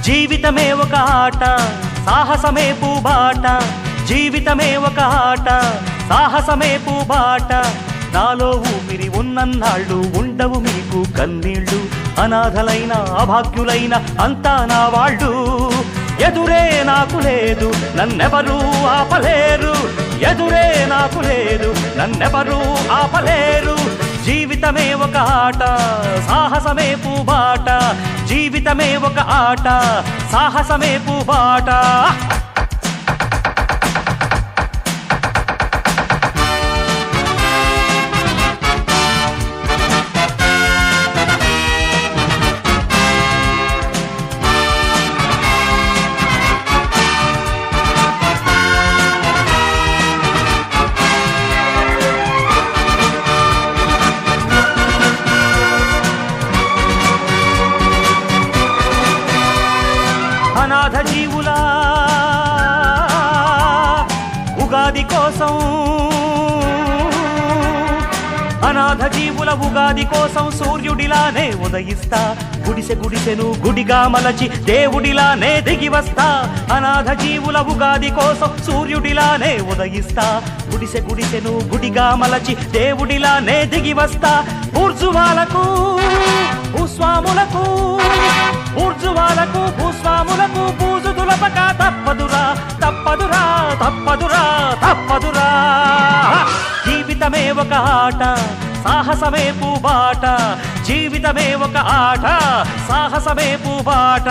జీవితమే ఒక ఆట సాహసమే పూబాట జీవితమే ఒక ఆట సాహసమే పూబాట నాలో ఊపిరి ఉన్నన్నాళ్ళు ఉండవు మీకు కన్నీళ్ళు అనాథలైన అభాగ్యులైన అంతా నా వాళ్ళు ఎదురే నాకు లేదు నన్నెవరూ ఆపలేరు ఎదురే నాకు లేదు నన్నెవరూ ఆపలేరు జీవితమే ఒక ఆట సాహసమే పూబాట జీవితమే ఒక ఆట సాహసమే పూబాట అనాథ జీవుల ఉగాది కోసం అనాథ జీవుల ఉగాది కోసం సూర్యుడిలానే ఉదయిస్తా గుడిసె గుడిసెను గుడిగా మలచి దేవుడిలానే దిగి వస్తా అనాథ జీవుల ఉగాది కోసం సూర్యుడిలానే ఉదయిస్తా గుడిసె గుడిసెను గుడిగా మలచి దేవుడిలానే దిగి వస్తా ఊర్జువాలకు భూస్వాములకు ఊర్జువాలకు భూస్వాములకు బూజు దులపక తప్పదురా తప్పదురా తప్పదురా తప్పదురా జీవితమే ఒక ఆట సాహసమే పూబాట జీవితమే ఒక ఆట సాహసమే పూబాట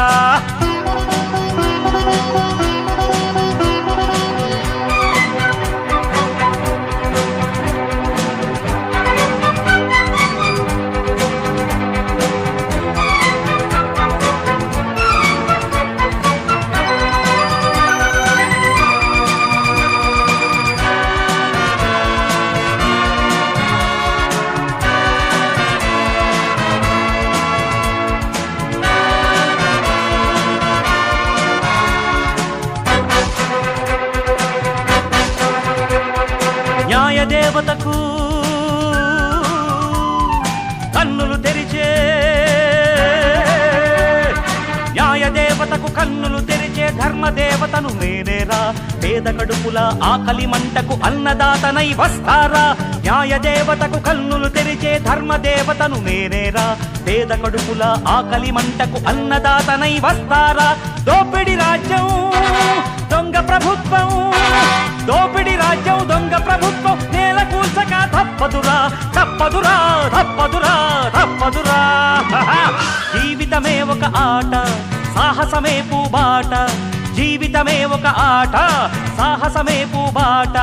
న్యాయదేవతకు కన్నులు తెరిచే న్యాయదేవతకు కన్నులు తెరిచే ధర్మదేవతను నేనేరా పేద కడుపుల ఆకలి మంటకు అన్నదాతనై వస్తారా న్యాయదేవతకు కన్నులు తెరిచే ధర్మదేవతను నేనేరా పేద కడుపుల ఆకలి మంటకు అన్నదాతనై వస్తారా దోపిడి రాజ్యం దొంగ ప్రభుత్వం దోపిడి రాజ్యం దొంగ ప్రభుత్వం నేల కూల్చక తప్పదురా తప్పదురా తప్పదురా తప్పదురా జీవితమే ఒక ఆట సాహసమే పూబాట జీవితమే ఒక ఆట సాహసమే పూబాట